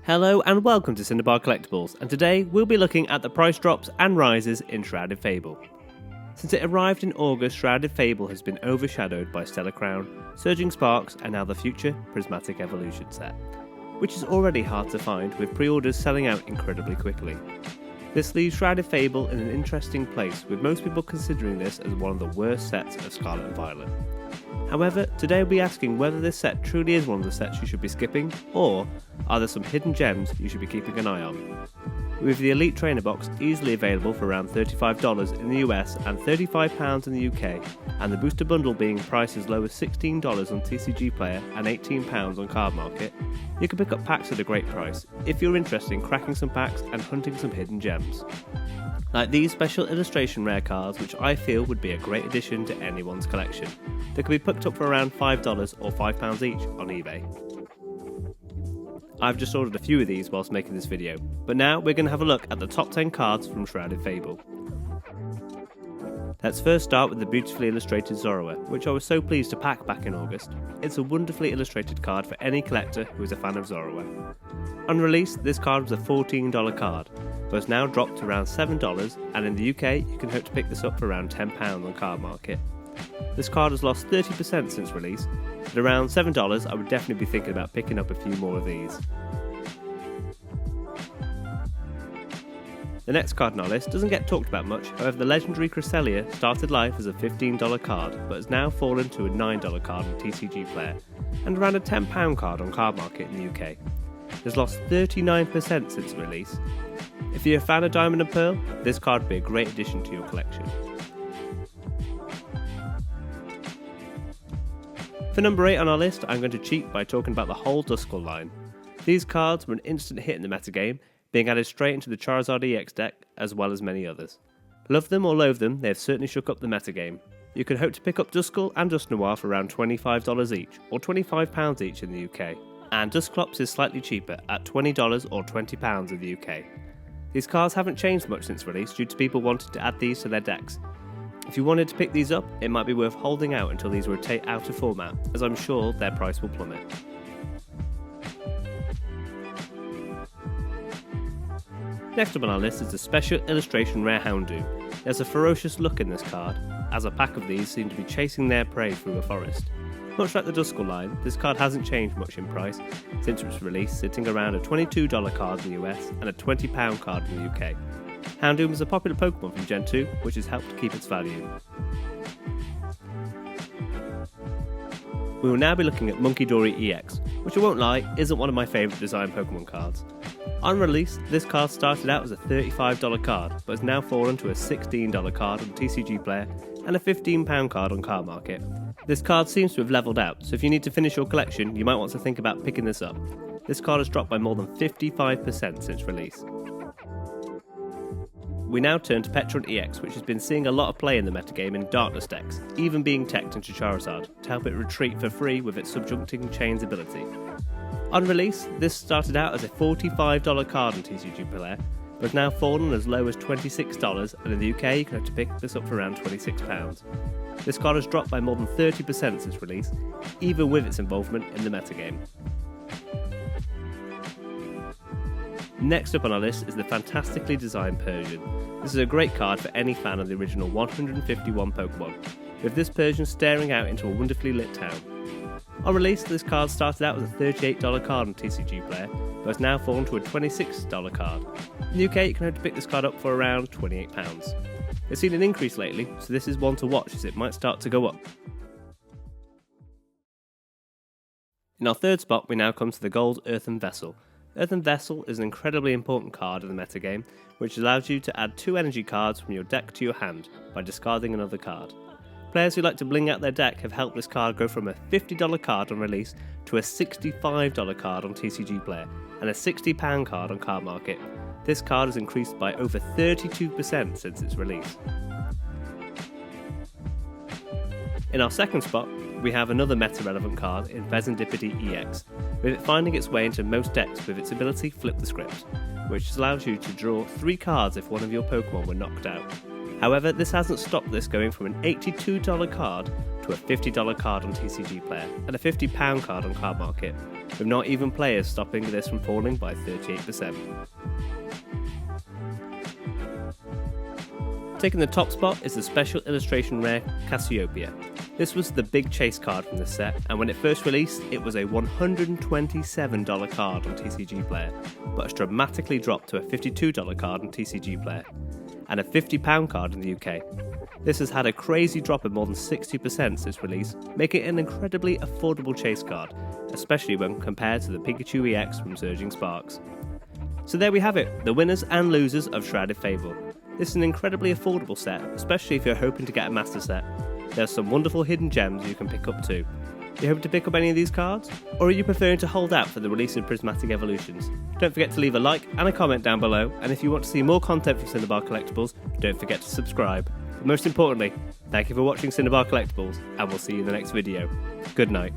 Hello and welcome to Cinnabar Collectibles, and today we'll be looking at the price drops and rises in Shrouded Fable. Since it arrived in August, Shrouded Fable has been overshadowed by Stellar Crown, Surging Sparks and now the future Prismatic Evolution set, which is already hard to find with pre-orders selling out incredibly quickly. This leaves Shrouded Fable in an interesting place, with most people considering this as one of the worst sets of Scarlet and Violet. However, today we'll be asking whether this set truly is one of the sets you should be skipping, or are there some hidden gems you should be keeping an eye on. With the Elite Trainer Box easily available for around $35 in the US and £35 in the UK, and the Booster Bundle being priced as low as $16 on TCG Player and £18 on Card Market, you can pick up packs at a great price if you're interested in cracking some packs and hunting some hidden gems. Like these special illustration rare cards, which I feel would be a great addition to anyone's collection. They can be picked up for around $5 or £5 each on eBay. I've just ordered a few of these whilst making this video, but now we're going to have a look at the top 10 cards from Shrouded Fable. Let's first start with the beautifully illustrated Zorua, which I was so pleased to pack back in August. It's a wonderfully illustrated card for any collector who is a fan of Zorua. On release, this card was a $14 card, but has now dropped to around $7, and in the UK you can hope to pick this up for around £10 on Card Market. This card has lost 30% since release. At around $7 I would definitely be thinking about picking up a few more of these. The next card on our list doesn't get talked about much, however the legendary Cresselia started life as a $15 card but has now fallen to a $9 card on TCG Player and around a £10 card on Card Market in the UK. It has lost 39% since release. If you're a fan of Diamond and Pearl, this card would be a great addition to your collection. For number 8 on our list, I'm going to cheat by talking about the whole Duskull line. These cards were an instant hit in the metagame, being added straight into the Charizard EX deck, as well as many others. Love them or loathe them, they have certainly shook up the metagame. You can hope to pick up Duskull and Dusknoir for around $25 each, or £25 each in the UK, and Dusclops is slightly cheaper at $20 or £20 in the UK. These cards haven't changed much since release due to people wanting to add these to their decks. If you wanted to pick these up, it might be worth holding out until these rotate out of format, as I'm sure their price will plummet. Next up on our list is the special illustration rare Houndoom. There's a ferocious look in this card, as a pack of these seem to be chasing their prey through a forest. Much like the Duskull line, this card hasn't changed much in price since its release, sitting around a $22 card in the US and a £20 card in the UK. Houndoom is a popular Pokemon from Gen 2, which has helped keep its value. We will now be looking at Munkidori EX, which I won't lie, isn't one of my favourite design Pokemon cards. On release, this card started out as a $35 card, but has now fallen to a $16 card on TCG Player and a £15 card on Card Market. This card seems to have levelled out, so if you need to finish your collection, you might want to think about picking this up. This card has dropped by more than 55% since release. We now turn to Petron EX, which has been seeing a lot of play in the metagame in Darkness decks, even being teched into Charizard, to help it retreat for free with its Subjuncting Chains ability. On release, this started out as a $45 card on TCG Player, but has now fallen as low as $26, and in the UK you can have to pick this up for around £26. This card has dropped by more than 30% since release, even with its involvement in the metagame. Next up on our list is the fantastically designed Persian. This is a great card for any fan of the original 151 Pokemon, with this Persian staring out into a wonderfully lit town. On release, this card started out as a $38 card on TCG Player, but has now fallen to a $26 card. In the UK, you can hope to pick this card up for around £28. It's seen an increase lately, so this is one to watch as it might start to go up. In our third spot, we now come to the Gold Earthen Vessel. Earthen Vessel is an incredibly important card in the metagame, which allows you to add 2 energy cards from your deck to your hand by discarding another card. Players who like to bling out their deck have helped this card go from a $50 card on release to a $65 card on TCG Player and a £60 card on Card Market. This card has increased by over 32% since its release. In our second spot, we have another meta-relevant card in Vezendipity EX, with it finding its way into most decks with its ability Flip the Script, which allows you to draw 3 cards if one of your Pokemon were knocked out. However, this hasn't stopped this going from an $82 card to a $50 card on TCG Player and a £50 card on Card Market, with not even players stopping this from falling by 38%. Taking the top spot is the special illustration rare Cassiopeia. This was the big chase card from this set, and when it first released, it was a $127 card on TCG Player, but has dramatically dropped to a $52 card on TCG Player, and a £50 card in the UK. This has had a crazy drop of more than 60% since release, making it an incredibly affordable chase card, especially when compared to the Pikachu EX from Surging Sparks. So there we have it, the winners and losers of Shrouded Fable. This is an incredibly affordable set, especially if you're hoping to get a master set. There's some wonderful hidden gems you can pick up too. Are you hoping to pick up any of these cards? Or are you preferring to hold out for the release of Prismatic Evolutions? Don't forget to leave a like and a comment down below, and if you want to see more content from Cinnabar Collectibles, don't forget to subscribe. But most importantly, thank you for watching Cinnabar Collectibles, and we'll see you in the next video. Good night.